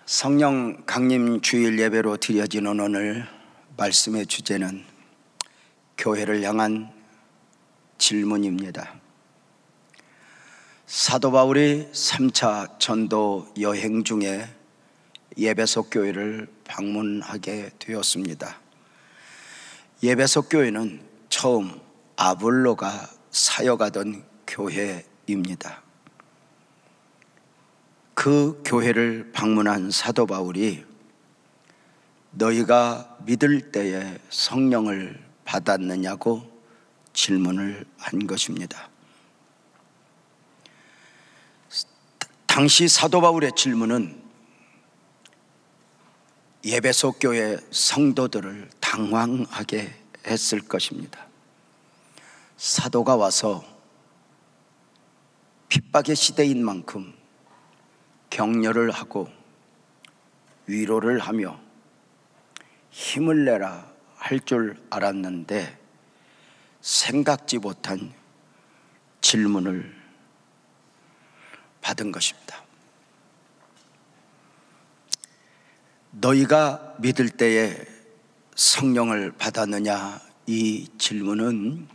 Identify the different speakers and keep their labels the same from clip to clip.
Speaker 1: 성령 강림 주일 예배로 드려지는 오늘 말씀의 주제는 교회를 향한 질문입니다. 사도 바울이 3차 전도 여행 중에 에베소 교회를 방문하게 되었습니다. 에베소 교회는 처음 아볼로가 사역하던 교회입니다. 그 교회를 방문한 사도 바울이 너희가 믿을 때에 성령을 받았느냐고 질문을 한 것입니다. 당시 사도 바울의 질문은 에베소 교회 성도들을 당황하게 했을 것입니다. 사도가 와서 핍박의 시대인 만큼 격려를 하고 위로를 하며 힘을 내라 할 줄 알았는데 생각지 못한 질문을 받은 것입니다. 너희가 믿을 때에 성령을 받았느냐? 이 질문은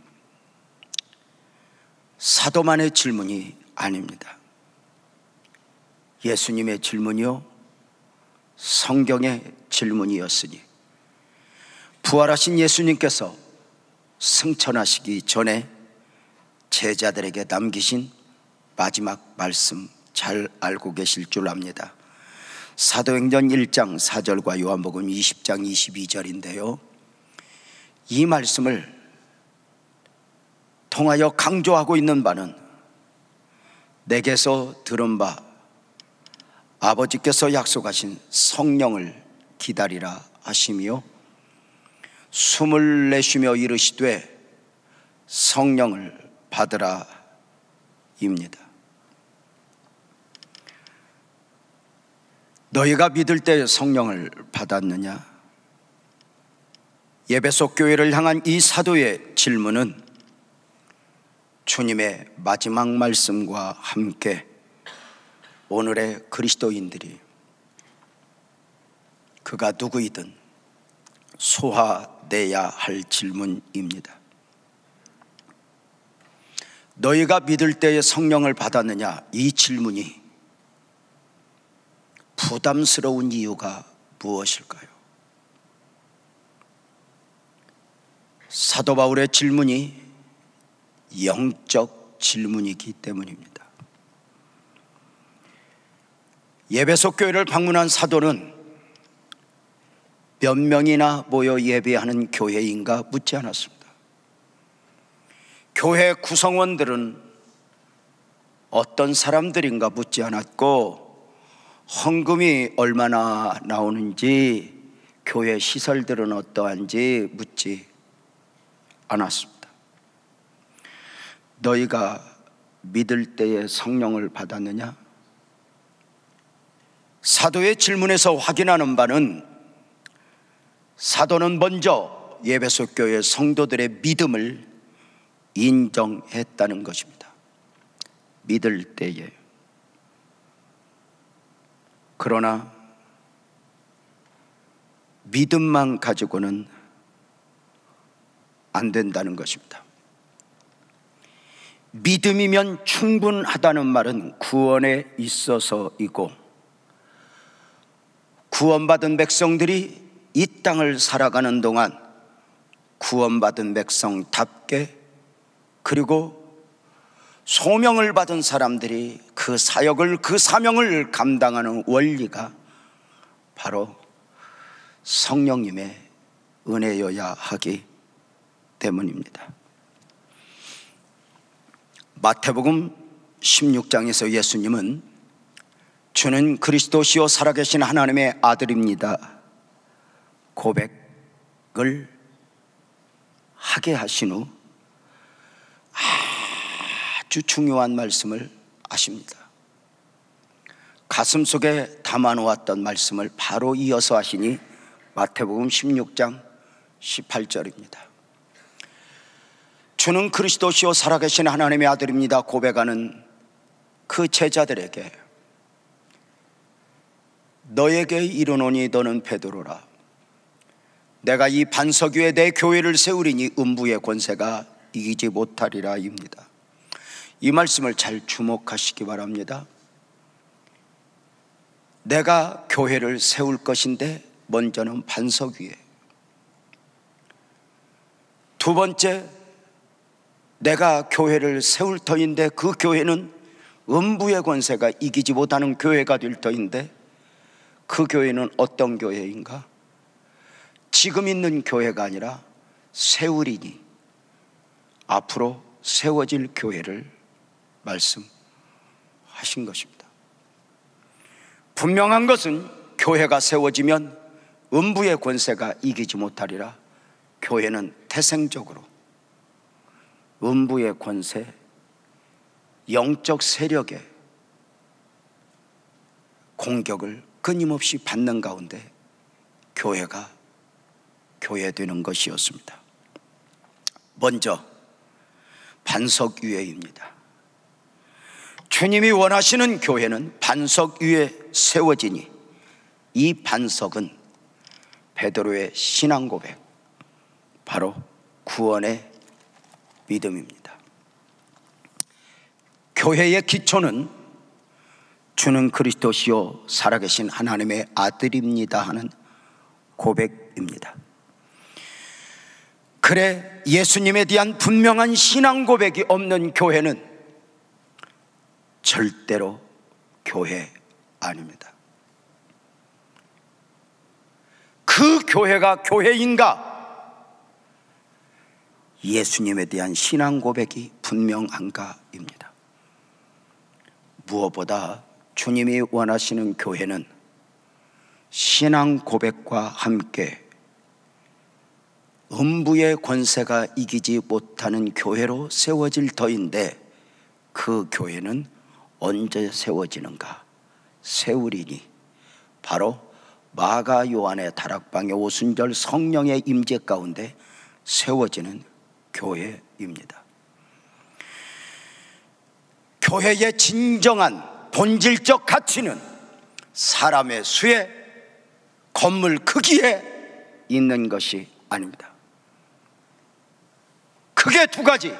Speaker 1: 사도만의 질문이 아닙니다. 예수님의 질문이요, 성경의 질문이었으니 부활하신 예수님께서 승천하시기 전에 제자들에게 남기신 마지막 말씀 잘 알고 계실 줄 압니다. 사도행전 1장 4절과 요한복음 20장 22절인데요, 이 말씀을 통하여 강조하고 있는 바는 내게서 들은 바 아버지께서 약속하신 성령을 기다리라 하시며 숨을 내쉬며 이르시되 성령을 받으라 입니다. 너희가 믿을 때 성령을 받았느냐? 에베소 교회를 향한 이 사도의 질문은 주님의 마지막 말씀과 함께 오늘의 그리스도인들이 그가 누구이든 소화돼야 할 질문입니다. 너희가 믿을 때에 성령을 받았느냐? 이 질문이 부담스러운 이유가 무엇일까요? 사도 바울의 질문이 영적 질문이기 때문입니다. 에베소 교회를 방문한 사도는 몇 명이나 모여 예배하는 교회인가 묻지 않았습니다. 교회 구성원들은 어떤 사람들인가 묻지 않았고, 헌금이 얼마나 나오는지, 교회 시설들은 어떠한지 묻지 않았습니다. 너희가 믿을 때에 성령을 받았느냐? 사도의 질문에서 확인하는 바는 사도는 먼저 에베소 교회 성도들의 믿음을 인정했다는 것입니다. 믿을 때에. 그러나 믿음만 가지고는 안 된다는 것입니다. 믿음이면 충분하다는 말은 구원에 있어서이고, 구원받은 백성들이 이 땅을 살아가는 동안 구원받은 백성답게, 그리고 소명을 받은 사람들이 그 사역을, 그 사명을 감당하는 원리가 바로 성령님의 은혜여야 하기 때문입니다. 마태복음 16장에서 예수님은 주는 그리스도시요 살아계신 하나님의 아들입니다 고백을 하게 하신 후 아주 중요한 말씀을 하십니다. 가슴속에 담아놓았던 말씀을 바로 이어서 하시니 마태복음 16장 18절입니다. 주는 그리스도시요 살아계신 하나님의 아들입니다 고백하는 그 제자들에게 너에게 이르노니 너는 베드로라. 내가 이 반석 위에 내 교회를 세우리니 음부의 권세가 이기지 못하리라 입니다. 이 말씀을 잘 주목하시기 바랍니다. 내가 교회를 세울 것인데 먼저는 반석 위에, 두 번째 내가 교회를 세울 터인데 그 교회는 음부의 권세가 이기지 못하는 교회가 될 터인데 그 교회는 어떤 교회인가? 지금 있는 교회가 아니라 세우리니 앞으로 세워질 교회를 말씀하신 것입니다. 분명한 것은 교회가 세워지면 음부의 권세가 이기지 못하리라. 교회는 태생적으로 음부의 권세, 영적 세력의 공격을 끊임없이 받는 가운데 교회가 교회되는 것이었습니다. 먼저 반석 위에입니다. 주님이 원하시는 교회는 반석 위에 세워지니 이 반석은 베드로의 신앙 고백, 바로 구원의 믿음입니다. 교회의 기초는 주는 그리스도시요 살아계신 하나님의 아들입니다 하는 고백입니다. 그래, 예수님에 대한 분명한 신앙 고백이 없는 교회는 절대로 교회 아닙니다. 그 교회가 교회인가? 예수님에 대한 신앙 고백이 분명한가입니다. 무엇보다 주님이 원하시는 교회는 신앙 고백과 함께 음부의 권세가 이기지 못하는 교회로 세워질 터인데 그 교회는 언제 세워지는가? 세우리니 바로 마가 요한의 다락방의 오순절 성령의 임재 가운데 세워지는 교회입니다. 교회의 진정한 본질적 가치는 사람의 수에, 건물 크기에 있는 것이 아닙니다. 크게 두 가지.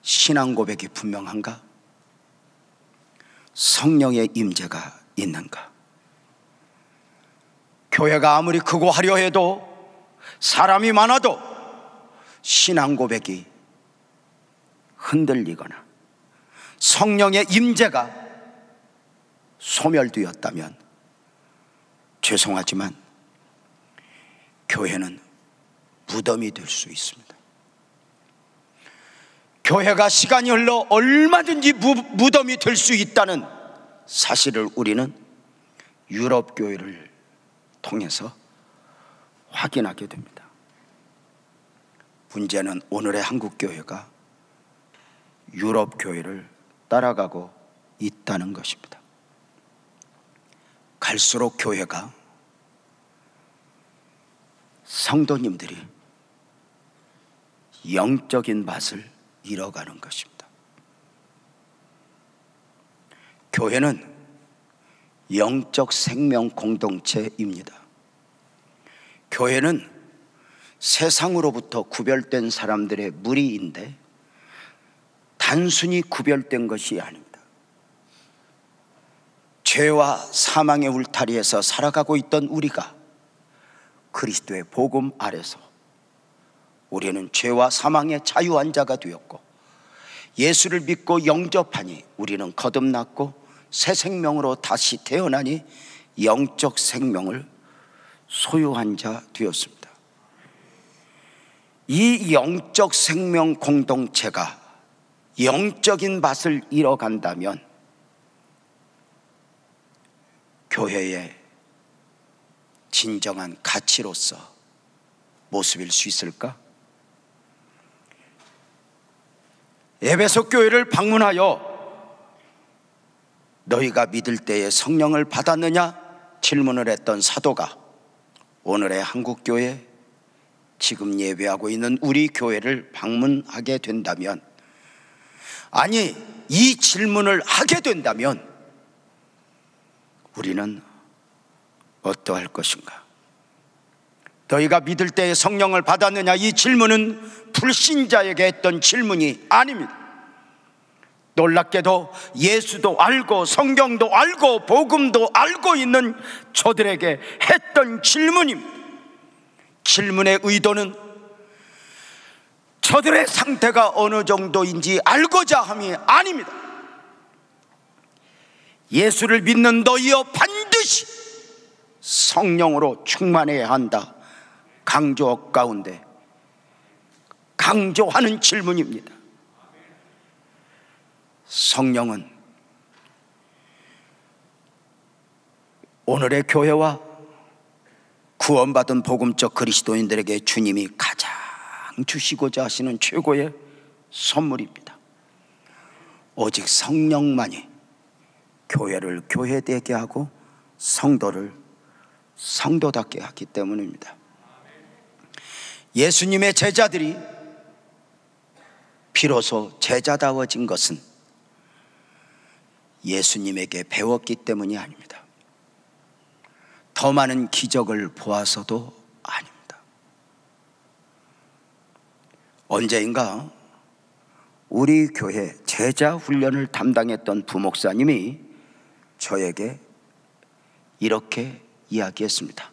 Speaker 1: 신앙 고백이 분명한가? 성령의 임재가 있는가? 교회가 아무리 크고 화려해도, 사람이 많아도 신앙 고백이 흔들리거나 성령의 임재가 소멸되었다면 죄송하지만 교회는 무덤이 될 수 있습니다. 교회가 시간이 흘러 얼마든지 무덤이 될 수 있다는 사실을 우리는 유럽 교회를 통해서 확인하게 됩니다. 문제는 오늘의 한국 교회가 유럽 교회를 따라가고 있다는 것입니다. 갈수록 교회가, 성도님들이 영적인 맛을 잃어가는 것입니다. 교회는 영적 생명 공동체입니다. 교회는 세상으로부터 구별된 사람들의 무리인데 단순히 구별된 것이 아닙니다. 죄와 사망의 울타리에서 살아가고 있던 우리가 그리스도의 복음 아래서 우리는 죄와 사망의 자유한 자가 되었고, 예수를 믿고 영접하니 우리는 거듭났고 새 생명으로 다시 태어나니 영적 생명을 소유한 자 되었습니다. 이 영적 생명 공동체가 영적인 맛을 잃어간다면 교회의 진정한 가치로서 모습일 수 있을까? 에베소 교회를 방문하여 너희가 믿을 때에 성령을 받았느냐 질문을 했던 사도가 오늘의 한국교회, 지금 예배하고 있는 우리 교회를 방문하게 된다면, 아니 이 질문을 하게 된다면 우리는 어떠할 것인가? 너희가 믿을 때에 성령을 받았느냐? 이 질문은 불신자에게 했던 질문이 아닙니다. 놀랍게도 예수도 알고 성경도 알고 복음도 알고 있는 저들에게 했던 질문입니다. 질문의 의도는 저들의 상태가 어느 정도인지 알고자 함이 아닙니다. 예수를 믿는 너희여 반드시 성령으로 충만해야 한다. 강조 가운데 강조하는 질문입니다. 성령은 오늘의 교회와 구원받은 복음적 그리스도인들에게 주님이 가장 주시고자 하시는 최고의 선물입니다. 오직 성령만이 교회를 교회되게 하고 성도를 성도답게 하기 때문입니다. 예수님의 제자들이 비로소 제자다워진 것은 예수님에게 배웠기 때문이 아닙니다. 더 많은 기적을 보아서도 아닙니다. 언제인가 우리 교회 제자 훈련을 담당했던 부목사님이 저에게 이렇게 이야기했습니다.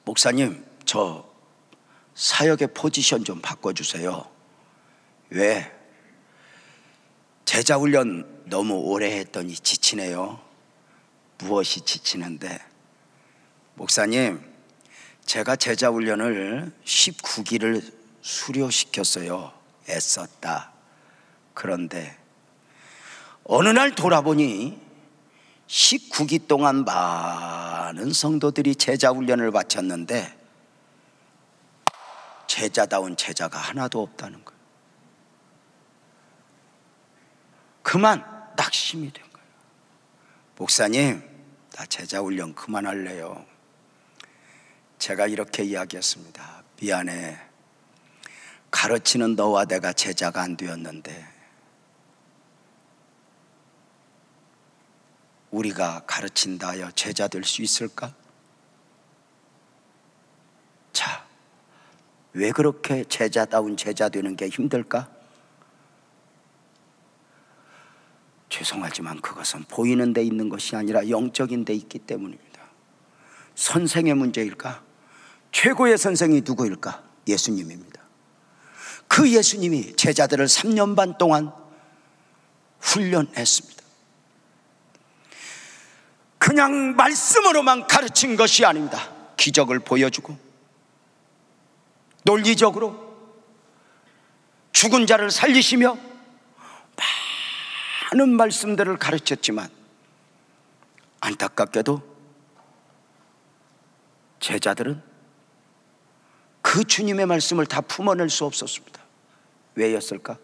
Speaker 1: 목사님, 저 사역의 포지션 좀 바꿔주세요. 왜? 제자 훈련 너무 오래 했더니 지치네요. 무엇이 지치는데? 목사님, 제가 제자 훈련을 19기를 수료시켰어요. 애썼다. 그런데 어느 날 돌아보니 19기 동안 많은 성도들이 제자 훈련을 마쳤는데 제자다운 제자가 하나도 없다는 거예요. 그만 낙심이 된 거예요. 목사님, 나 제자 훈련 그만할래요. 제가 이렇게 이야기했습니다. 미안해. 가르치는 너와 내가 제자가 안 되었는데 우리가 가르친다 하여 제자 될 수 있을까? 자, 왜 그렇게 제자다운 제자 되는 게 힘들까? 죄송하지만 그것은 보이는 데 있는 것이 아니라 영적인 데 있기 때문입니다. 선생의 문제일까? 최고의 선생이 누구일까? 예수님입니다. 그 예수님이 제자들을 3년 반 동안 훈련했습니다. 그냥 말씀으로만 가르친 것이 아닙니다. 기적을 보여주고 논리적으로 죽은 자를 살리시며 많은 말씀들을 가르쳤지만 안타깝게도 제자들은 그 주님의 말씀을 다 품어낼 수 없었습니다. 왜였을까?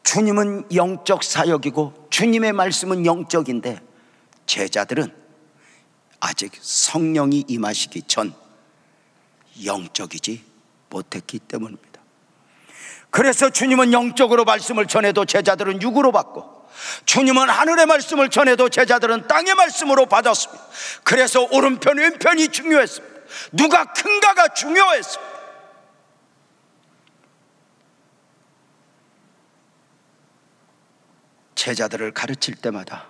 Speaker 1: 주님은 영적 사역이고 주님의 말씀은 영적인데 제자들은 아직 성령이 임하시기 전 영적이지 못했기 때문입니다. 그래서 주님은 영적으로 말씀을 전해도 제자들은 육으로 받고, 주님은 하늘의 말씀을 전해도 제자들은 땅의 말씀으로 받았습니다. 그래서 오른편 왼편이 중요했습니다. 누가 큰가가 중요했습니다. 제자들을 가르칠 때마다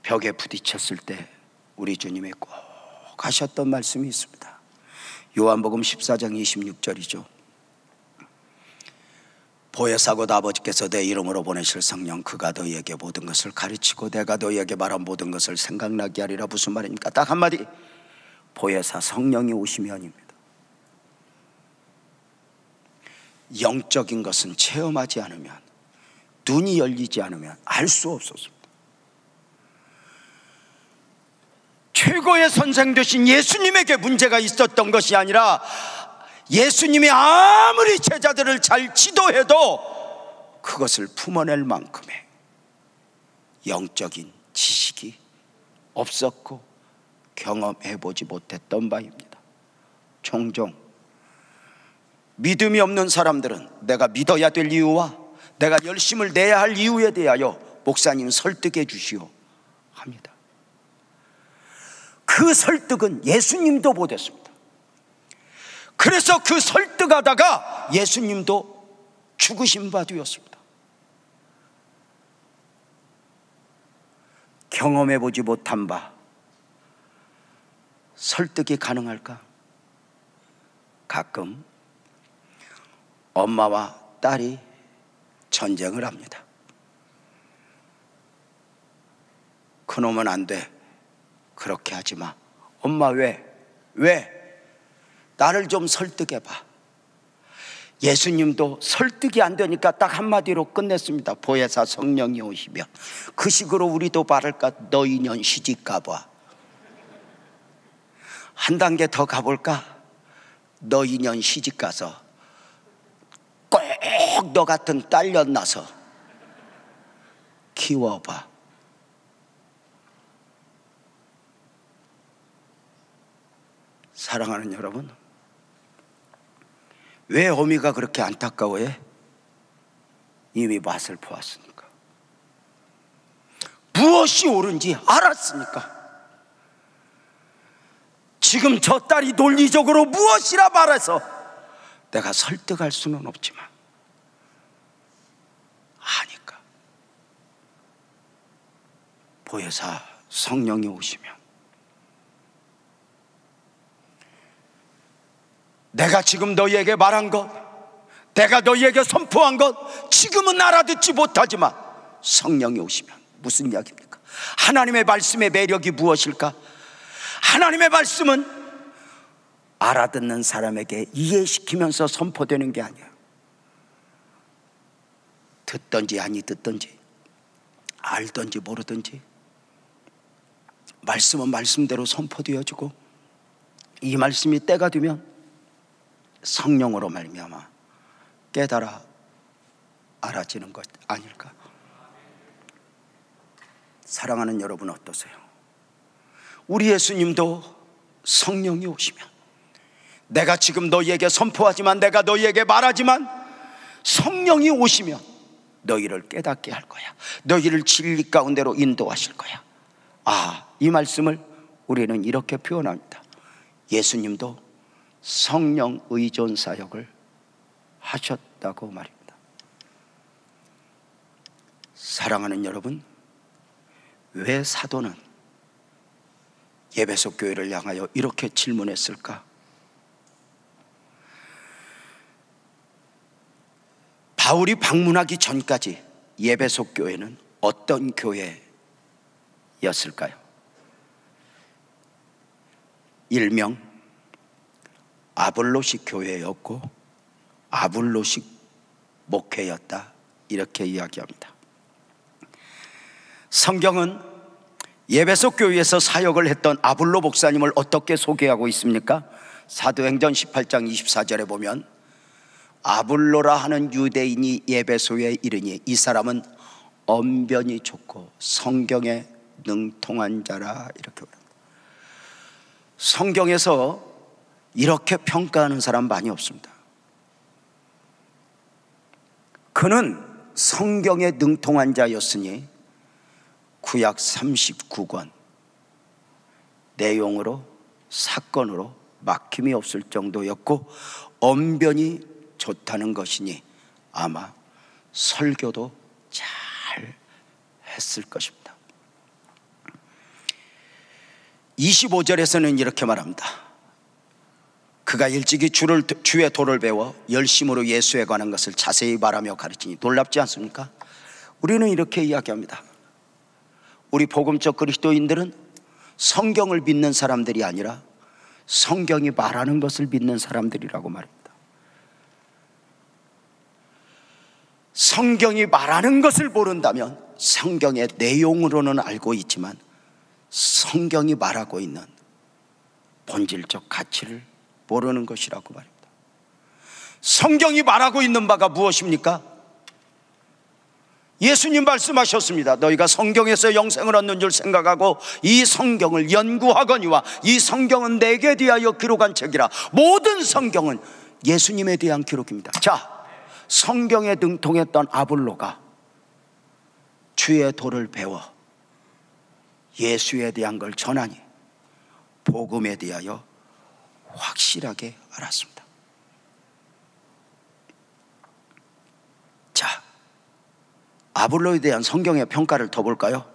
Speaker 1: 벽에 부딪혔을 때 우리 주님이 꼭 하셨던 말씀이 있습니다. 요한복음 14장 26절이죠. 보혜사 곧 아버지께서 내 이름으로 보내실 성령 그가 너희에게 모든 것을 가르치고 내가 너희에게 말한 모든 것을 생각나게 하리라. 무슨 말입니까? 딱 한마디, 보혜사 성령이 오시면입니다. 영적인 것은 체험하지 않으면, 눈이 열리지 않으면 알 수 없었습니다. 최고의 선생 되신 예수님에게 문제가 있었던 것이 아니라 예수님이 아무리 제자들을 잘 지도해도 그것을 품어낼 만큼의 영적인 지식이 없었고 경험해보지 못했던 바입니다. 종종 믿음이 없는 사람들은 내가 믿어야 될 이유와 내가 열심을 내야 할 이유에 대하여 목사님 설득해 주시오 합니다. 그 설득은 예수님도 못했습니다. 그래서 그 설득하다가 예수님도 죽으신 바 되었습니다. 경험해 보지 못한 바 설득이 가능할까? 가끔 엄마와 딸이 전쟁을 합니다. 그놈은 안 돼. 그렇게 하지 마. 엄마 왜? 나를 좀 설득해봐. 예수님도 설득이 안 되니까 딱 한마디로 끝냈습니다. 보혜사 성령이 오시면. 그 식으로 우리도 바랄까? 너 인연 시집 가봐. 한 단계 더 가볼까? 너 인연 시집 가서 꼭 너 같은 딸년 낳아서 키워봐. 사랑하는 여러분, 왜 어미가 그렇게 안타까워해? 이미 맛을 보았으니까. 무엇이 옳은지 알았으니까. 지금 저 딸이 논리적으로 무엇이라 말해서 내가 설득할 수는 없지만 아니까. 보혜사 성령이 오시면 내가 지금 너희에게 말한 것, 내가 너희에게 선포한 것 지금은 알아듣지 못하지만 성령이 오시면 무슨 이야기입니까? 하나님의 말씀의 매력이 무엇일까? 하나님의 말씀은 알아듣는 사람에게 이해시키면서 선포되는 게 아니야. 듣든지 아니 듣든지, 알든지 모르든지 말씀은 말씀대로 선포되어지고, 이 말씀이 때가 되면 성령으로 말미암아 깨달아 알아지는 것 아닐까? 사랑하는 여러분 어떠세요? 우리 예수님도 성령이 오시면, 내가 지금 너희에게 선포하지만, 내가 너희에게 말하지만 성령이 오시면 너희를 깨닫게 할 거야. 너희를 진리 가운데로 인도하실 거야. 이 말씀을 우리는 이렇게 표현합니다. 예수님도 성령 의존 사역을 하셨다고 말입니다. 사랑하는 여러분, 왜 사도는 에베소 교회를 향하여 이렇게 질문했을까? 바울이 방문하기 전까지 에베소 교회는 어떤 교회였을까요? 일명 아볼로식 교회였고 아볼로식 목회였다, 이렇게 이야기합니다. 성경은 에베소 교회에서 사역을 했던 아볼로 목사님을 어떻게 소개하고 있습니까? 사도행전 18장 24절에 보면 아볼로라 하는 유대인이 에베소에 이르니 이 사람은 언변이 좋고 성경에 능통한 자라, 이렇게 말합니다. 성경에서 이렇게 평가하는 사람 많이 없습니다. 그는 성경에 능통한 자였으니 구약 39권 내용으로 사건으로 막힘이 없을 정도였고 언변이 좋다는 것이니 아마 설교도 잘 했을 것입니다. 25절에서는 이렇게 말합니다. 그가 일찍이 주의 도를 배워 열심으로 예수에 관한 것을 자세히 말하며 가르치니, 놀랍지 않습니까? 우리는 이렇게 이야기합니다. 우리 복음적 그리스도인들은 성경을 믿는 사람들이 아니라 성경이 말하는 것을 믿는 사람들이라고 말합니다. 성경이 말하는 것을 모른다면 성경의 내용으로는 알고 있지만 성경이 말하고 있는 본질적 가치를 모르는 것이라고 말입니다. 성경이 말하고 있는 바가 무엇입니까? 예수님 말씀하셨습니다. 너희가 성경에서 영생을 얻는 줄 생각하고 이 성경을 연구하거니와 이 성경은 내게 대하여 기록한 책이라. 모든 성경은 예수님에 대한 기록입니다. 자, 성경에 능통했던 아볼로가 주의 도를 배워 예수에 대한 걸 전하니 복음에 대하여 확실하게 알았습니다. 자, 아볼로에 대한 성경의 평가를 더 볼까요?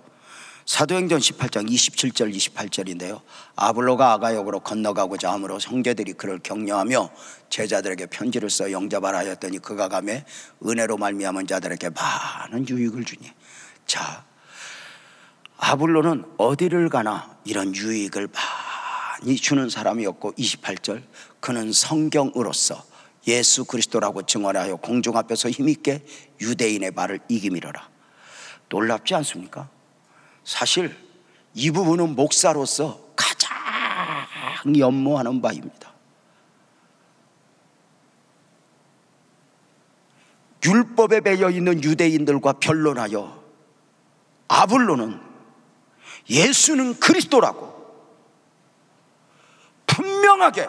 Speaker 1: 사도행전 18장 27절 28절인데요 아볼로가 아가역으로 건너가고자 하므로 형제들이 그를 격려하며 제자들에게 편지를 써 영접하라 하였더니 그가 가매 은혜로 말미암은 자들에게 많은 유익을 주니. 자, 아볼로는 어디를 가나 이런 유익을 많이 주는 사람이었고 28절 그는 성경으로서 예수 그리스도라고 증언하여 공중 앞에서 힘있게 유대인의 말을 이기미러라. 놀랍지 않습니까? 사실 이 부분은 목사로서 가장 연모하는 바입니다. 율법에 매여 있는 유대인들과 변론하여 아볼로는 예수는 그리스도라고 분명하게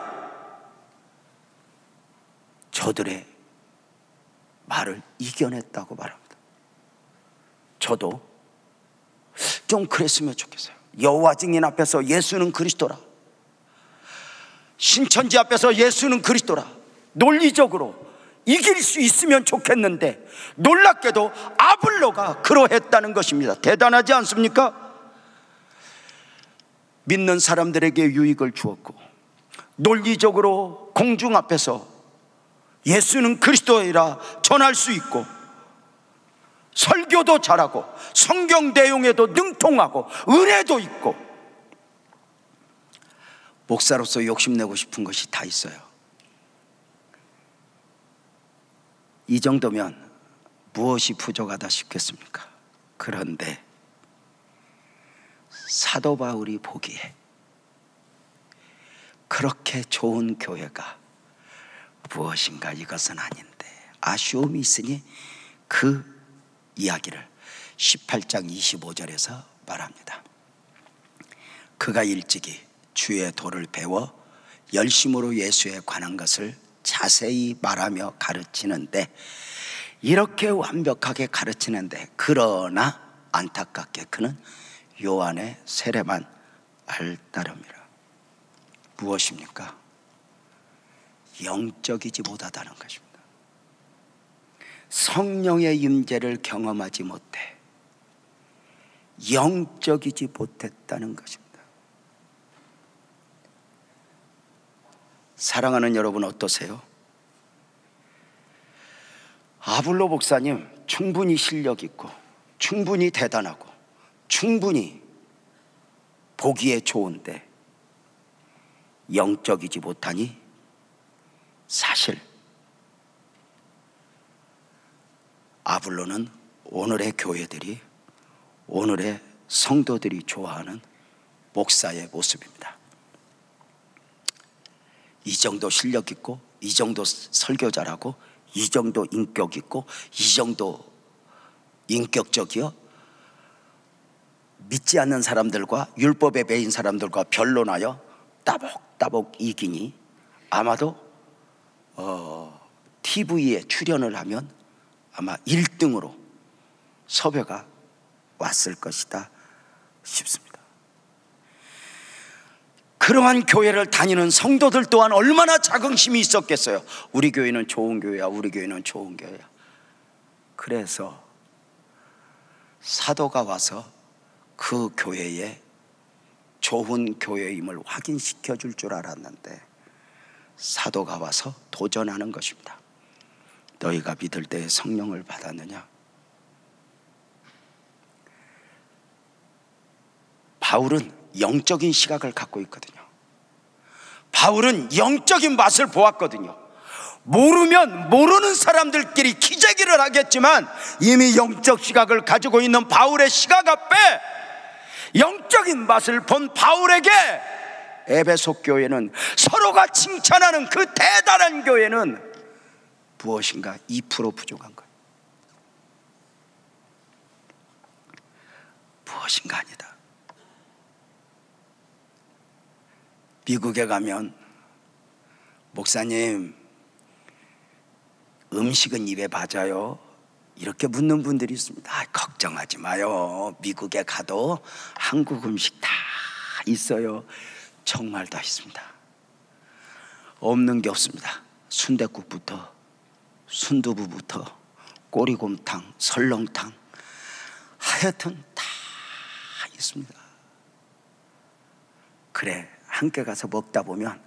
Speaker 1: 저들의 말을 이겨냈다고 말합니다. 저도 좀 그랬으면 좋겠어요. 여호와 증인 앞에서 예수는 그리스도라, 신천지 앞에서 예수는 그리스도라 논리적으로 이길 수 있으면 좋겠는데 놀랍게도 아볼로가 그러했다는 것입니다. 대단하지 않습니까? 믿는 사람들에게 유익을 주었고 논리적으로 공중 앞에서 예수는 그리스도이라 전할 수 있고 설교도 잘하고 성경 내용에도 능통하고 은혜도 있고 목사로서 욕심내고 싶은 것이 다 있어요. 이 정도면 무엇이 부족하다 싶겠습니까? 그런데 사도 바울이 보기에 그렇게 좋은 교회가 무엇인가 이것은 아닌데 아쉬움이 있으니 그 이야기를 18장 25절에서 말합니다. 그가 일찍이 주의 도를 배워 열심으로 예수에 관한 것을 자세히 말하며 가르치는데 이렇게 완벽하게 가르치는데 그러나 안타깝게 그는 요한의 세례만 알 따름이라. 무엇입니까? 영적이지 못하다는 것입니다. 성령의 임재를 경험하지 못해 영적이지 못했다는 것입니다. 사랑하는 여러분 어떠세요? 아볼로 목사님 충분히 실력 있고 충분히 대단하고 충분히 보기에 좋은데 영적이지 못하니 사실 아볼로는 오늘의 교회들이 오늘의 성도들이 좋아하는 목사의 모습입니다. 이 정도 실력 있고 이 정도 설교 잘하고 이 정도 인격 있고 이 정도 인격적이요 믿지 않는 사람들과 율법에 매인 사람들과 변론하여 따복따복 이기니 아마도 TV에 출연을 하면 아마 1등으로 섭외가 왔을 것이다 싶습니다. 그러한 교회를 다니는 성도들 또한 얼마나 자긍심이 있었겠어요. 우리 교회는 좋은 교회야, 우리 교회는 좋은 교회야. 그래서 사도가 와서 그 교회에 좋은 교회임을 확인시켜 줄 줄 알았는데 사도가 와서 도전하는 것입니다. 너희가 믿을 때 성령을 받았느냐? 바울은 영적인 시각을 갖고 있거든요. 바울은 영적인 맛을 보았거든요. 모르면 모르는 사람들끼리 기재기를 하겠지만 이미 영적 시각을 가지고 있는 바울의 시각 앞에 영적인 맛을 본 바울에게 에베소 교회는 서로가 칭찬하는 그 대단한 교회는 무엇인가 2% 부족한 거예요. 무엇인가 아니다. 미국에 가면 목사님 음식은 입에 맞아요, 이렇게 묻는 분들이 있습니다. 걱정하지 마요. 미국에 가도 한국 음식 다 있어요. 정말 다 있습니다. 없는 게 없습니다. 순댓국부터 순두부부터 꼬리곰탕, 설렁탕, 하여튼 다 있습니다. 그래, 함께 가서 먹다 보면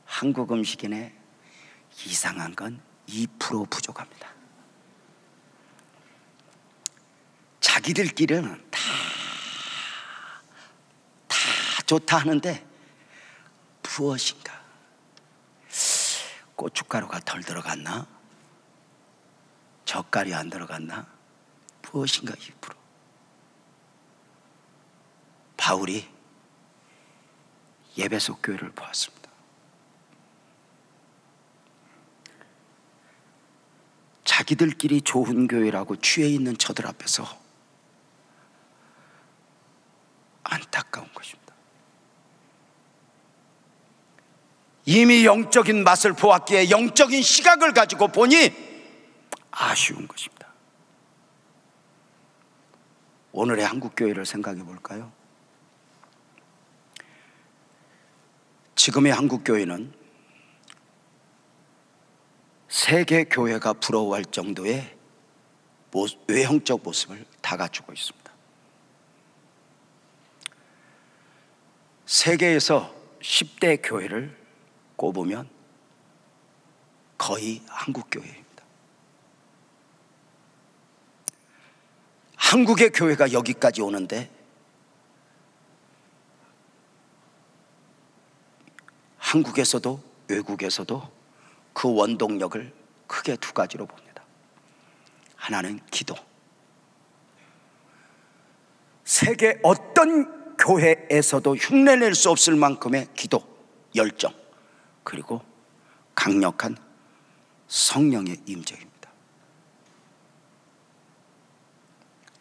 Speaker 1: 한국 음식인의 이상한 건 2% 부족합니다. 자기들끼리는 다 좋다 하는데 무엇인가? 고춧가루가 덜 들어갔나? 젓갈이 안 들어갔나? 무엇인가 2%. 바울이 예배소 교회를 보았습니다. 자기들끼리 좋은 교회라고 취해 있는 저들 앞에서 안타까운 것입니다. 이미 영적인 맛을 보았기에 영적인 시각을 가지고 보니 아쉬운 것입니다. 오늘의 한국교회를 생각해 볼까요? 지금의 한국교회는 세계 교회가 부러워할 정도의 외형적 모습을 다 갖추고 있습니다. 세계에서 10대 교회를 꼽으면 거의 한국교회입니다. 한국의 교회가 여기까지 오는데 한국에서도 외국에서도 그 원동력을 크게 두 가지로 봅니다. 하나는 기도. 세계 어떤 교회에서도 흉내낼 수 없을 만큼의 기도, 열정, 그리고 강력한 성령의 임재입니다.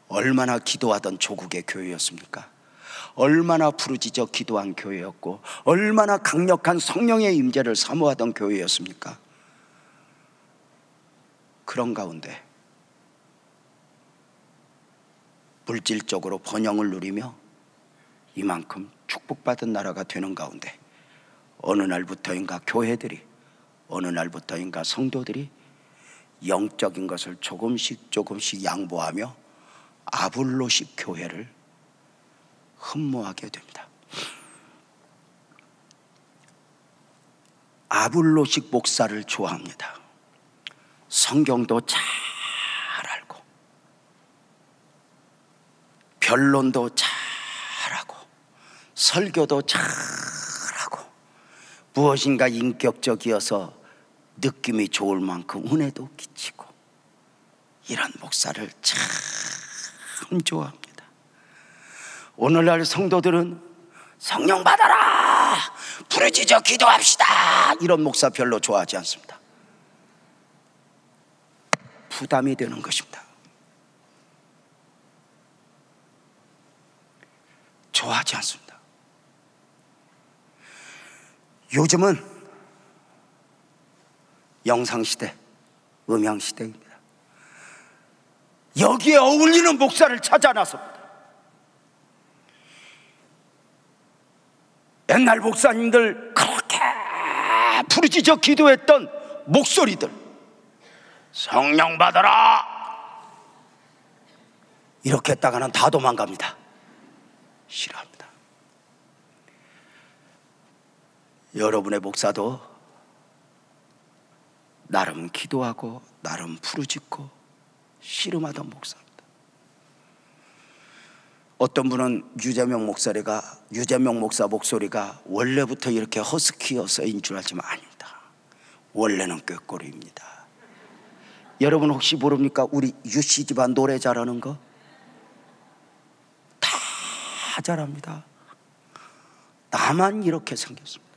Speaker 1: 얼마나 기도하던 조국의 교회였습니까? 얼마나 부르짖어 기도한 교회였고 얼마나 강력한 성령의 임재를 사모하던 교회였습니까? 그런 가운데 물질적으로 번영을 누리며 이만큼 축복받은 나라가 되는 가운데 어느 날부터인가 교회들이, 어느 날부터인가 성도들이 영적인 것을 조금씩 양보하며 아볼로식 교회를 흠모하게 됩니다. 아볼로식 목사를 좋아합니다. 성경도 잘 알고 변론도 잘하고 설교도 잘하고 무엇인가 인격적이어서 느낌이 좋을 만큼 은혜도 끼치고 이런 목사를 참 좋아합니다. 오늘날 성도들은 성령 받아라, 부르짖어 기도합시다, 이런 목사 별로 좋아하지 않습니다. 부담이 되는 것입니다. 좋아하지 않습니다. 요즘은 영상시대, 음향시대입니다. 여기에 어울리는 목사를 찾아 나섭니다. 옛날 목사님들 그렇게 부르짖어 기도했던 목소리들, 성령 받아라 이렇게 했다가는 다 도망갑니다. 싫어합니다. 여러분의 목사도 나름 기도하고 나름 부르짖고 씨름하던 목사입니다. 어떤 분은 유재명 목사 목소리가 원래부터 이렇게 허스키여서인 줄 알지만 아닙니다. 원래는 꾀꼬리입니다. 여러분 혹시 모릅니까? 우리 유씨 집안 노래 잘하는 거 다 잘합니다. 나만 이렇게 생겼습니다.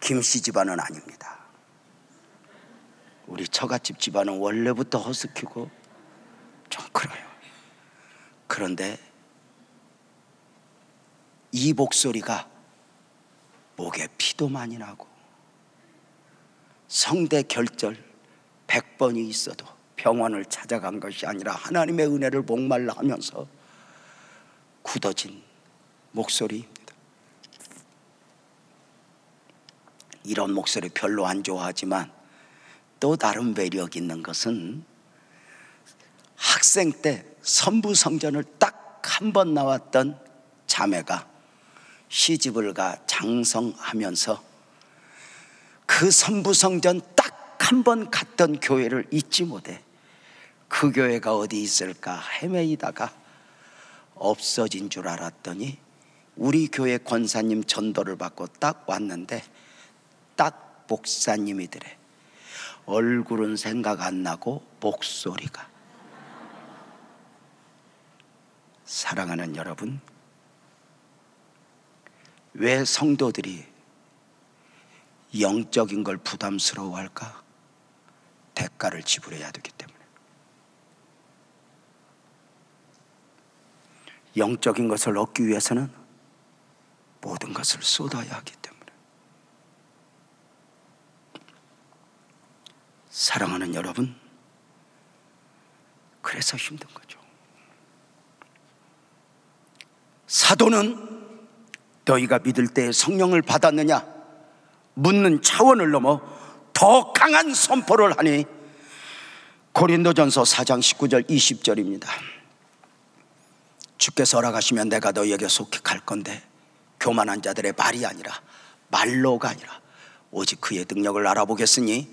Speaker 1: 김씨 집안은 아닙니다. 우리 처갓집 집안은 원래부터 허스키고 좀 그래요. 그런데 이 목소리가 목에 피도 많이 나고 성대 결절 100번이 있어도 병원을 찾아간 것이 아니라 하나님의 은혜를 목말라 하면서 굳어진 목소리입니다. 이런 목소리 별로 안 좋아하지만 또 다른 매력 있는 것은 학생 때 선부성전을 딱 한 번 나왔던 자매가 시집을 가 장성하면서 그 선부성전 딱 한 번 갔던 교회를 잊지 못해 그 교회가 어디 있을까 헤매이다가 없어진 줄 알았더니 우리 교회 권사님 전도를 받고 딱 왔는데 딱 목사님이더래. 얼굴은 생각 안 나고 목소리가. 사랑하는 여러분, 왜 성도들이 영적인 걸 부담스러워할까? 대가를 지불해야 되기 때문에. 영적인 것을 얻기 위해서는 모든 것을 쏟아야 하기 때문에. 사랑하는 여러분, 그래서 힘든 거죠. 사도는 너희가 믿을 때 성령을 받았느냐 묻는 차원을 넘어 더 강한 선포를 하니 고린도전서 4장 19절 20절입니다. 주께서 허락하시면 내가 너희에게 속히 갈 건데 교만한 자들의 말이 아니라 말로가 아니라 오직 그의 능력을 알아보겠으니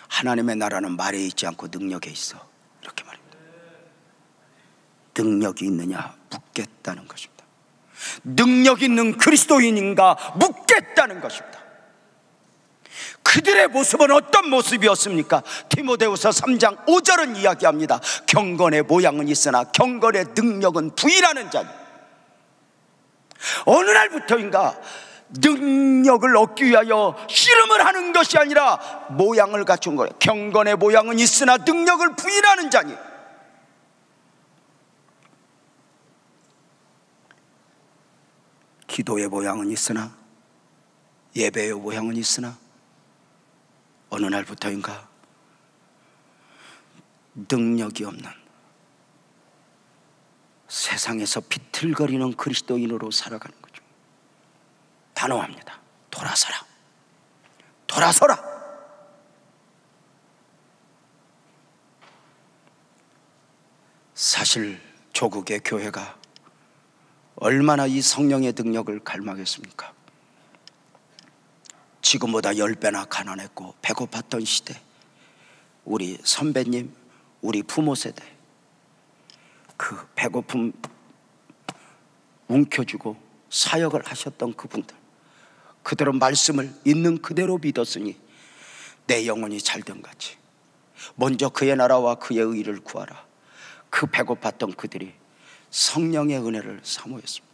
Speaker 1: 하나님의 나라는 말에 있지 않고 능력에 있어. 이렇게 말입니다. 능력이 있느냐 묻겠다는 것입니다. 능력 있는 그리스도인인가 묻겠다는 것입니다. 그들의 모습은 어떤 모습이었습니까? 디모데후서 3장 5절은 이야기합니다. 경건의 모양은 있으나 경건의 능력은 부인하는 자니. 어느 날부터인가 능력을 얻기 위하여 씨름을 하는 것이 아니라 모양을 갖춘 거예요. 경건의 모양은 있으나 능력을 부인하는 자니. 기도의 모양은 있으나 예배의 모양은 있으나 어느 날부터인가 능력이 없는 세상에서 비틀거리는 그리스도인으로 살아가는 거죠. 단호합니다. 돌아서라. 돌아서라. 사실 조국의 교회가 얼마나 이 성령의 능력을 갈망했습니까? 지금보다 10배나 가난했고 배고팠던 시대, 우리 선배님, 우리 부모 세대 그 배고픔 움켜쥐고 사역을 하셨던 그분들, 그들은 말씀을 있는 그대로 믿었으니 내 영혼이 잘된 같이 먼저 그의 나라와 그의 의를 구하라. 그 배고팠던 그들이 성령의 은혜를 사모했습니다.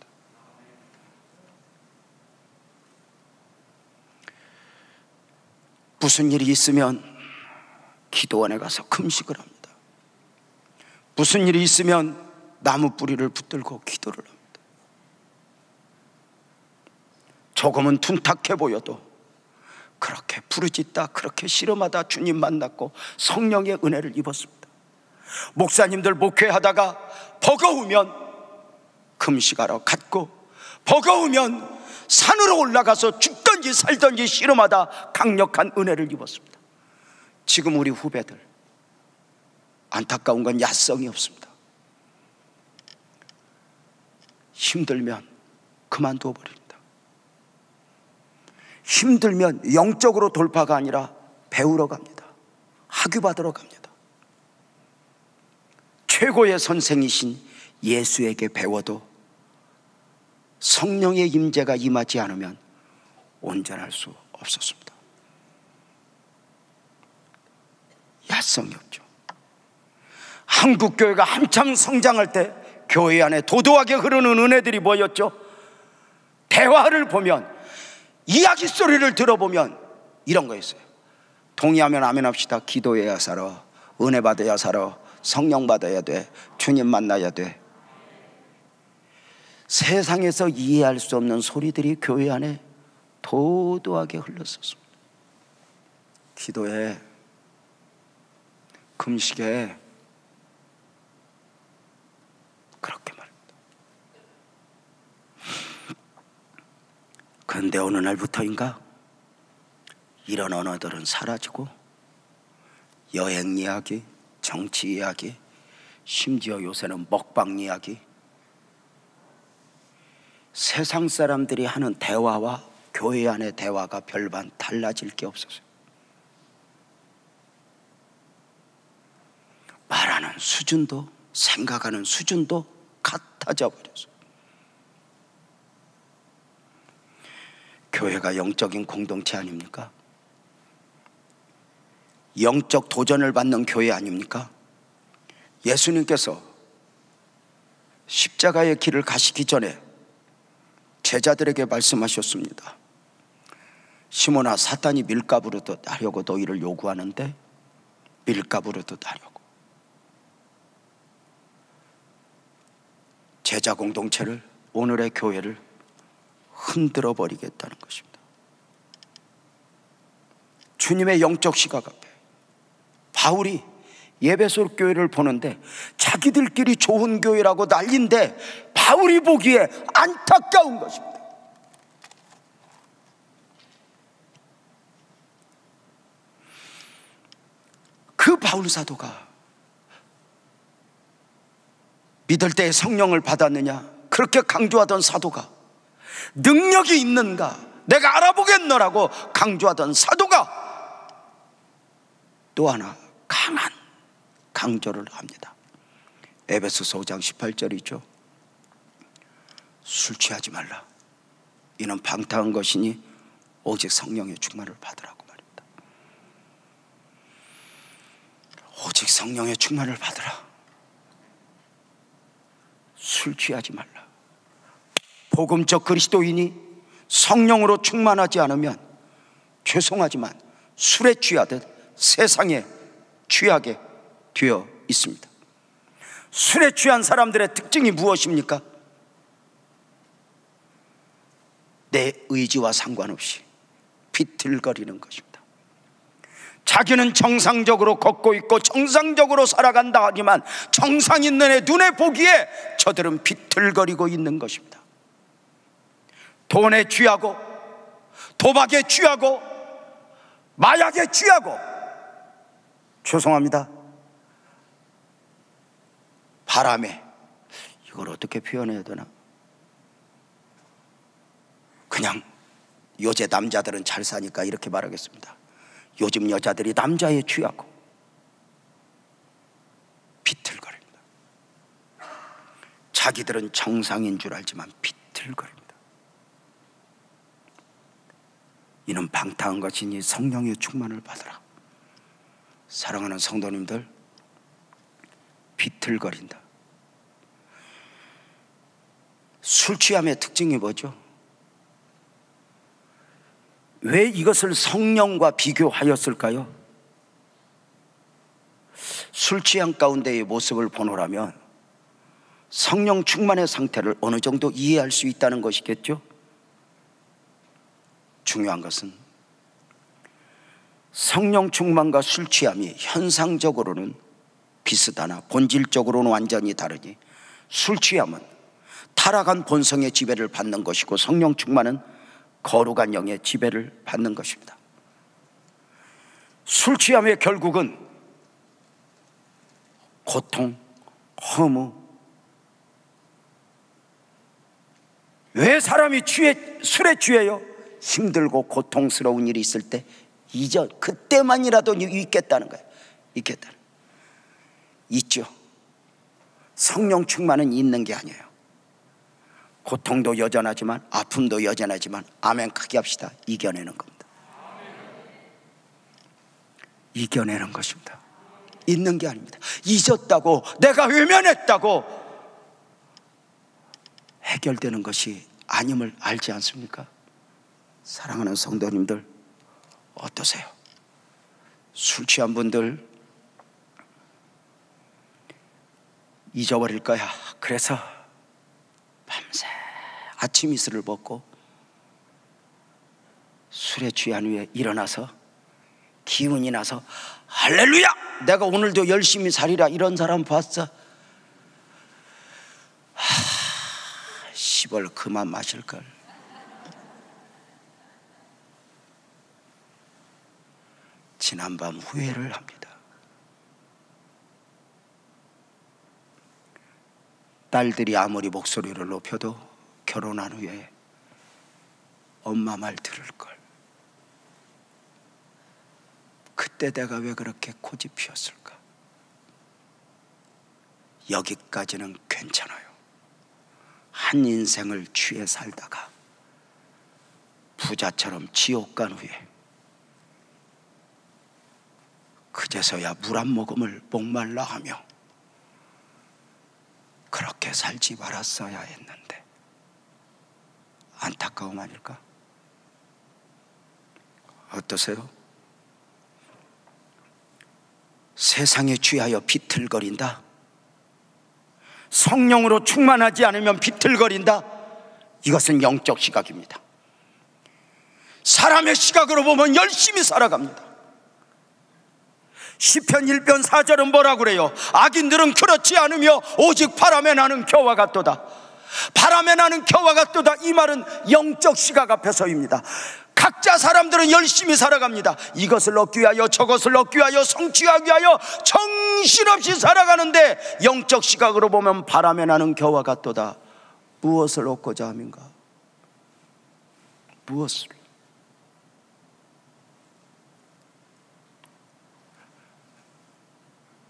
Speaker 1: 무슨 일이 있으면 기도원에 가서 금식을 합니다. 무슨 일이 있으면 나무 뿌리를 붙들고 기도를 합니다. 조금은 둔탁해 보여도 그렇게 부르짖다, 그렇게 씨름하다 주님 만났고 성령의 은혜를 입었습니다. 목사님들 목회하다가 버거우면 금식하러 갔고, 버거우면 산으로 올라가서 죽든지 살든지 씨름하다 강력한 은혜를 입었습니다. 지금 우리 후배들 안타까운 건 야성이 없습니다. 힘들면 그만둬 버립니다. 힘들면 영적으로 돌파가 아니라 배우러 갑니다. 학위받으러 갑니다. 최고의 선생이신 예수에게 배워도 성령의 임재가 임하지 않으면 온전할 수 없었습니다. 야성이 없죠. 한국 교회가 한참 성장할 때 교회 안에 도도하게 흐르는 은혜들이 뭐였죠? 대화를 보면, 이야기 소리를 들어보면 이런 거였어요. 동의하면 아멘 합시다. 기도해야 살아. 은혜 받아야 살아. 성령 받아야 돼. 주님 만나야 돼. 세상에서 이해할 수 없는 소리들이 교회 안에 도도하게 흘렀었습니다. 기도해. 금식에 그렇게 말합니다. 그런데 어느 날부터인가 이런 언어들은 사라지고 여행 이야기, 정치 이야기, 심지어 요새는 먹방 이야기, 세상 사람들이 하는 대화와 교회 안의 대화가 별반 달라질 게 없었어요. 말하는 수준도 생각하는 수준도 같아져 버렸어요. 교회가 영적인 공동체 아닙니까? 영적 도전을 받는 교회 아닙니까? 예수님께서 십자가의 길을 가시기 전에 제자들에게 말씀하셨습니다. 시몬아, 사탄이 밀가부르듯 하려고 너희를 요구하는데 밀가부르듯 하려고. 제자 공동체를, 오늘의 교회를 흔들어 버리겠다는 것입니다. 주님의 영적 시각 앞에 바울이 에베소 교회를 보는데 자기들끼리 좋은 교회라고 난리인데 바울이 보기에 안타까운 것입니다. 그 바울 사도가 믿을 때 성령을 받았느냐, 그렇게 강조하던 사도가 능력이 있는가, 내가 알아보겠노라고 강조하던 사도가 또 하나 강한 강조를 합니다. 에베소서 5장 18절이죠. 술 취하지 말라. 이는 방탕한 것이니 오직 성령의 충만을 받으라고 말입니다. 오직 성령의 충만을 받으라. 술 취하지 말라. 복음적 그리스도인이 성령으로 충만하지 않으면 죄송하지만 술에 취하듯 세상에 취하게 되어 있습니다. 술에 취한 사람들의 특징이 무엇입니까? 내 의지와 상관없이 비틀거리는 것입니다. 자기는 정상적으로 걷고 있고 정상적으로 살아간다 하지만 정상 있는 애 눈에 보기에 저들은 비틀거리고 있는 것입니다. 돈에 취하고 도박에 취하고 마약에 취하고, 죄송합니다, 바람에, 이걸 어떻게 표현해야 되나? 그냥 요새 남자들은 잘 사니까 이렇게 말하겠습니다. 요즘 여자들이 남자에 취하고 비틀거립니다. 자기들은 정상인 줄 알지만 비틀거립니다. 이는 방탕한 것이니 성령의 충만을 받으라. 사랑하는 성도님들, 비틀거린다. 술 취함의 특징이 뭐죠? 왜 이것을 성령과 비교하였을까요? 술 취한 가운데의 모습을 보노라면 성령 충만의 상태를 어느 정도 이해할 수 있다는 것이겠죠? 중요한 것은 성령 충만과 술 취함이 현상적으로는 비슷하나 본질적으로는 완전히 다르니, 술 취함은 타락한 본성의 지배를 받는 것이고 성령 충만은 거룩한 영의 지배를 받는 것입니다. 술 취함의 결국은 고통, 허무. 왜 사람이 술에 취해요? 힘들고 고통스러운 일이 있을 때 그때만이라도 있겠다는 거예요. 있죠. 성령 충만은 있는 게 아니에요. 고통도 여전하지만, 아픔도 여전하지만, 아멘 크게 합시다, 이겨내는 겁니다. 이겨내는 것입니다. 있는 게 아닙니다. 잊었다고, 내가 외면했다고 해결되는 것이 아님을 알지 않습니까? 사랑하는 성도님들, 어떠세요? 술 취한 분들 잊어버릴 거야. 그래서 밤새 아침 이슬을 벗고 술에 취한 후에 일어나서 기운이 나서 할렐루야! 내가 오늘도 열심히 살리라 이런 사람 봤어? 시벌 그만 마실걸. 지난밤 후회를 합니다. 딸들이 아무리 목소리를 높여도 결혼한 후에 엄마 말 들을 걸. 그때 내가 왜 그렇게 고집피웠을까? 여기까지는 괜찮아요. 한 인생을 취해 살다가 부자처럼 지옥 간 후에 그제서야 물 한 모금을 목말라 하며 그렇게 살지 말았어야 했는데, 안타까움 아닐까? 어떠세요? 세상에 취하여 비틀거린다? 성령으로 충만하지 않으면 비틀거린다? 이것은 영적 시각입니다. 사람의 시각으로 보면 열심히 살아갑니다. 시편 1편 4절은 뭐라고 그래요? 악인들은 그렇지 않으며 오직 바람에 나는 겨와 같도다. 바람에 나는 겨와 같도다. 이 말은 영적 시각 앞에서입니다. 각자 사람들은 열심히 살아갑니다. 이것을 얻기 위하여 저것을 얻기 위하여 성취하기 위하여 정신없이 살아가는데, 영적 시각으로 보면 바람에 나는 겨와 같도다. 무엇을 얻고자 함인가? 무엇을?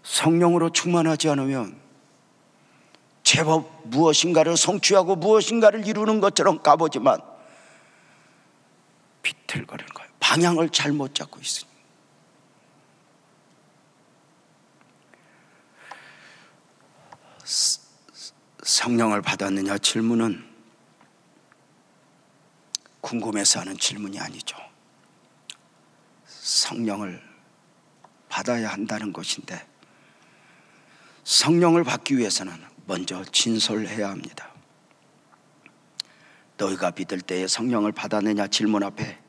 Speaker 1: 성령으로 충만하지 않으면 제법 무엇인가를 성취하고 무엇인가를 이루는 것처럼 가보지만 비틀거리는 거예요. 방향을 잘못 잡고 있으니. 성령을 받았느냐 질문은 궁금해서 하는 질문이 아니죠. 성령을 받아야 한다는 것인데, 성령을 받기 위해서는 먼저 진솔해야 합니다. 너희가 믿을 때에 성령을 받았느냐 질문 앞에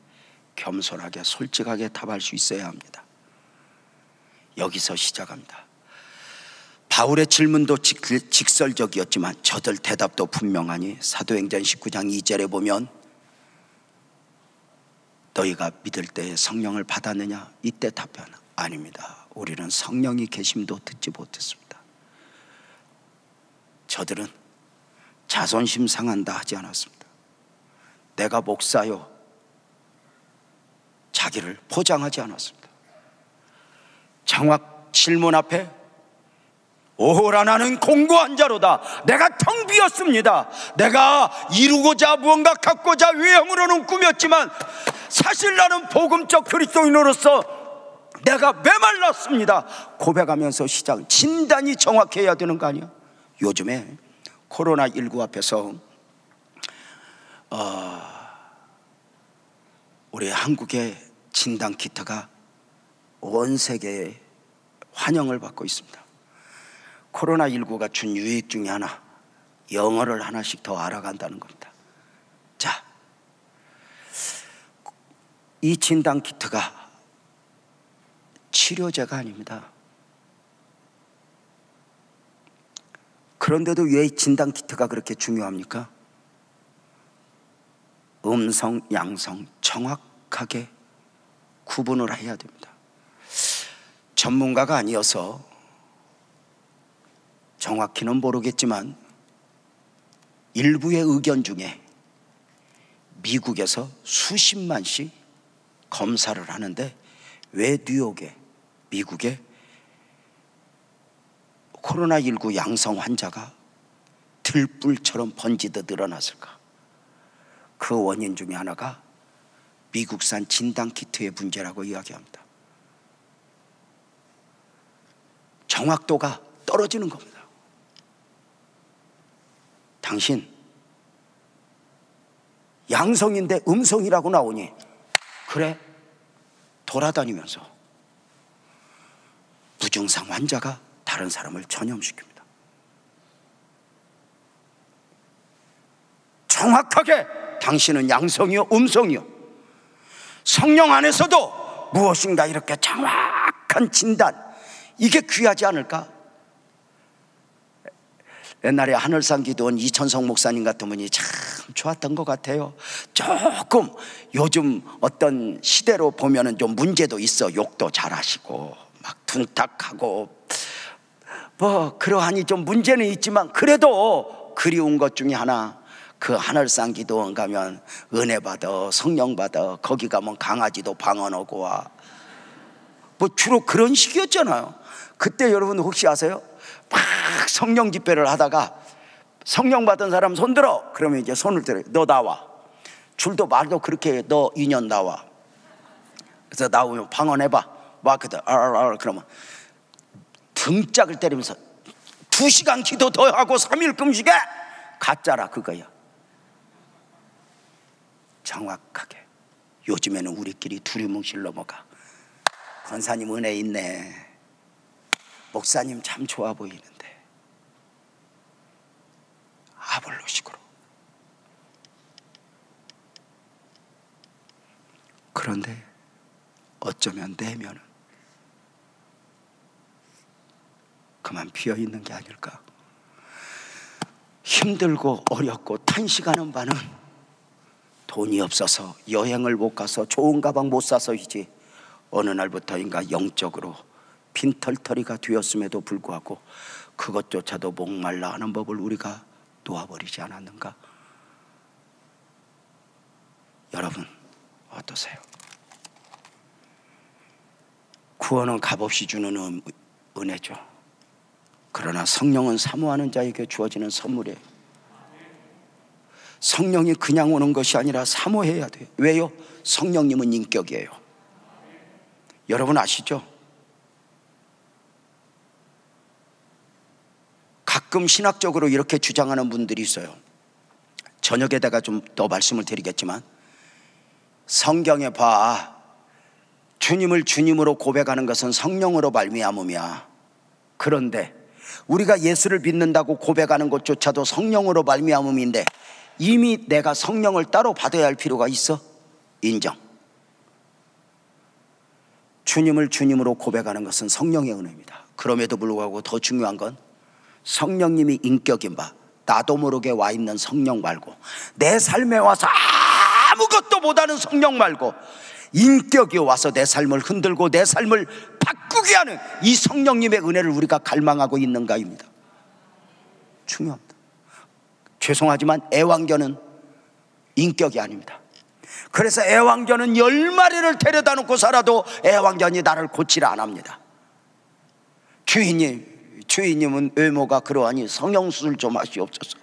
Speaker 1: 겸손하게 솔직하게 답할 수 있어야 합니다. 여기서 시작합니다. 바울의 질문도 직설적이었지만 저들 대답도 분명하니 사도행전 19장 2절에 보면 너희가 믿을 때에 성령을 받았느냐? 이때 답변 아닙니다. 우리는 성령이 계심도 듣지 못했습니다. 저들은 자존심 상한다 하지 않았습니다. 내가 목사요, 자기를 포장하지 않았습니다. 정확 질문 앞에 오호라 나는 공고한 자로다. 내가 텅 비었습니다. 내가 이루고자 무언가 갖고자 외형으로는 꾸몄지만 사실 나는 복음적 그리스도인으로서 내가 메말랐습니다. 고백하면서 시작, 진단이 정확해야 되는 거 아니야? 요즘에 코로나19 앞에서 우리 한국의 진단 키트가 온 세계에 환영을 받고 있습니다. 코로나19가 준 유익 중에 하나, 영어를 하나씩 더 알아간다는 겁니다. 자, 이 진단 키트가 치료제가 아닙니다. 그런데도 왜 진단 키트가 그렇게 중요합니까? 음성, 양성 정확하게 구분을 해야 됩니다. 전문가가 아니어서 정확히는 모르겠지만 일부의 의견 중에 미국에서 수십만씩 검사를 하는데 왜 뉴욕에, 미국에 코로나19 양성 환자가 들불처럼 번지듯 늘어났을까? 그 원인 중에 하나가 미국산 진단키트의 문제라고 이야기합니다. 정확도가 떨어지는 겁니다. 당신 양성인데 음성이라고 나오니 그래? 돌아다니면서 무증상 환자가 다른 사람을 전염시킵니다. 정확하게 당신은 양성이요 음성이요. 성령 안에서도 무엇인가 이렇게 정확한 진단, 이게 귀하지 않을까? 옛날에 하늘산 기도원 이천성 목사님 같은 분이 참 좋았던 것 같아요. 조금 요즘 어떤 시대로 보면은 좀 문제도 있어. 욕도 잘하시고 막 둔탁하고 뭐 그러하니 좀 문제는 있지만, 그래도 그리운 것 중에 하나, 그 하늘산 기도원 가면 은혜 받아, 성령 받아. 거기 가면 강아지도 방언하고 와. 뭐 주로 그런 식이었잖아요. 그때 여러분 혹시 아세요? 막 성령 집회를 하다가 성령 받은 사람 손 들어. 그러면 이제 손을 들어요. 너 나와. 줄도 말도 그렇게 해. 너 2년 나와. 그래서 나오면 방언해봐. 마크도 그러면 등짝을 때리면서 2시간 기도 더 하고 3일 금식에. 가짜라 그거야. 정확하게. 요즘에는 우리끼리 두리뭉실 넘어가. 권사님 은혜 있네. 목사님 참 좋아 보이는데. 아볼로식으로. 그런데 어쩌면 내면은 그만 비어있는 게 아닐까. 힘들고 어렵고 탄식하는 바는 돈이 없어서 여행을 못 가서 좋은 가방 못 사서이지, 어느 날부터인가 영적으로 빈털터리가 되었음에도 불구하고 그것조차도 목말라 하는 법을 우리가 놓아버리지 않았는가? 여러분 어떠세요? 구원은 값없이 주는 은혜죠. 그러나 성령은 사모하는 자에게 주어지는 선물이에요. 성령이 그냥 오는 것이 아니라 사모해야 돼요. 왜요? 성령님은 인격이에요. 여러분 아시죠? 가끔 신학적으로 이렇게 주장하는 분들이 있어요. 저녁에다가 좀 더 말씀을 드리겠지만, 성경에 봐, 주님을 주님으로 고백하는 것은 성령으로 말미암음이야. 그런데 우리가 예수를 믿는다고 고백하는 것조차도 성령으로 말미암음인데, 이미 내가 성령을 따로 받아야 할 필요가 있어? 인정. 주님을 주님으로 고백하는 것은 성령의 은혜입니다. 그럼에도 불구하고 더 중요한 건 성령님이 인격인 바, 나도 모르게 와 있는 성령 말고, 내 삶에 와서 아무것도 못하는 성령 말고, 인격이 와서 내 삶을 흔들고 내 삶을 바꾸게 하는 이 성령님의 은혜를 우리가 갈망하고 있는가입니다. 중요합니다. 죄송하지만 애완견은 인격이 아닙니다. 그래서 애완견은 10마리를 데려다 놓고 살아도 애완견이 나를 고치려 안 합니다. 주인님은 외모가 그러하니 성형수술 좀 하시옵소서.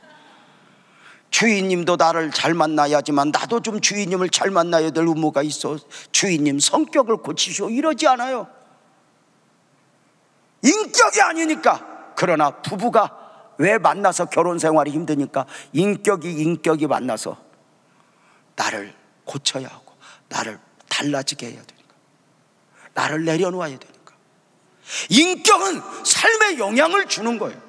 Speaker 1: 주인님도 나를 잘 만나야지만 나도 좀 주인님을 잘 만나야 될 의무가 있어. 주인님 성격을 고치시오. 이러지 않아요. 인격이 아니니까. 그러나 부부가 왜 만나서 결혼 생활이 힘드니까? 인격이 만나서 나를 고쳐야 하고, 나를 달라지게 해야 되니까, 나를 내려놓아야 되니까. 인격은 삶에 영향을 주는 거예요.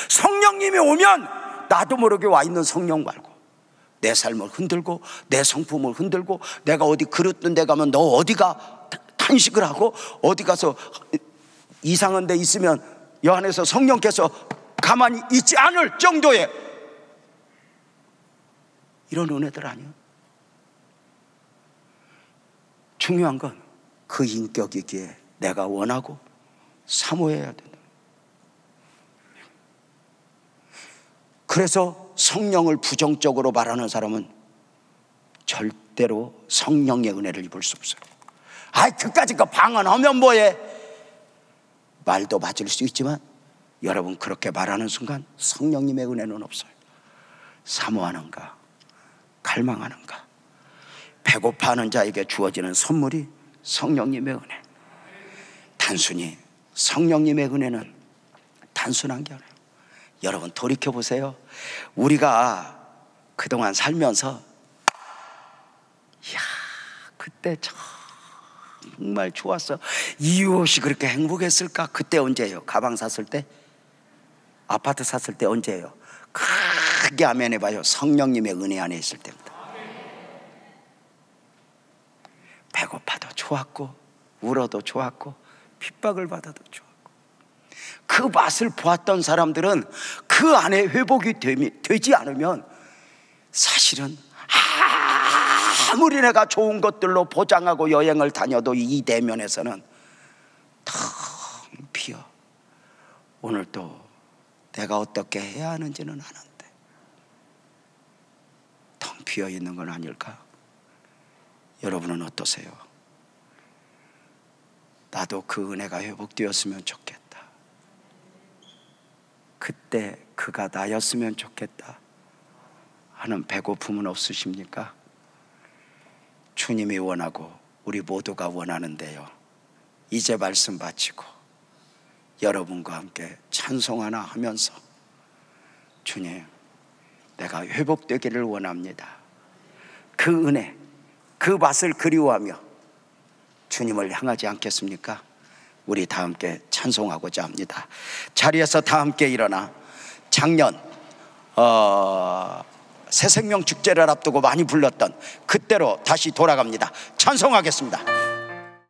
Speaker 1: 성령님이 오면 나도 모르게 와 있는 성령 말고, 내 삶을 흔들고 내 성품을 흔들고, 내가 어디 그릇 든 데 가면 너 어디가 탄식을 하고 어디 가서 이상한 데 있으면 여 안에서 성령께서 가만히 있지 않을 정도의 이런 은혜들 아니에요. 중요한 건 그 인격이기에 내가 원하고 사모해야 된다. 그래서 성령을 부정적으로 말하는 사람은 절대로 성령의 은혜를 입을 수 없어요. 그까짓 거 방언하면 뭐해? 말도 맞을 수 있지만 여러분 그렇게 말하는 순간 성령님의 은혜는 없어요. 사모하는가, 갈망하는가. 배고파하는 자에게 주어지는 선물이 성령님의 은혜. 단순히 성령님의 은혜는 단순한 게 아니에요. 여러분 돌이켜보세요. 우리가 그동안 살면서 그때 정말 좋았어, 이 옷이 그렇게 행복했을까? 그때 언제예요? 가방 샀을 때? 아파트 샀을 때 언제예요? 크게 아멘 해봐요. 성령님의 은혜 안에 있을 때입니다. 배고파도 좋았고, 울어도 좋았고, 핍박을 받아도 좋았고, 그 맛을 보았던 사람들은 그 안에 회복이 되지 않으면 사실은 아무리 내가 좋은 것들로 보장하고 여행을 다녀도 이 내면에서는 텅 비어. 오늘도 내가 어떻게 해야 하는지는 아는데 텅 비어 있는 건 아닐까? 여러분은 어떠세요? 나도 그 은혜가 회복되었으면 좋겠다. 그때 그가 나였으면 좋겠다 하는 배고픔은 없으십니까? 주님이 원하고 우리 모두가 원하는데요, 이제 말씀 마치고 여러분과 함께 찬송 하나 하면서, 주님, 내가 회복되기를 원합니다. 그 은혜, 그 맛을 그리워하며 주님을 향하지 않겠습니까? 우리 다 함께 찬송하고자 합니다. 자리에서 다 함께 일어나 작년 새생명 축제를 앞두고 많이 불렀던 그때로 다시 돌아갑니다. 찬송하겠습니다.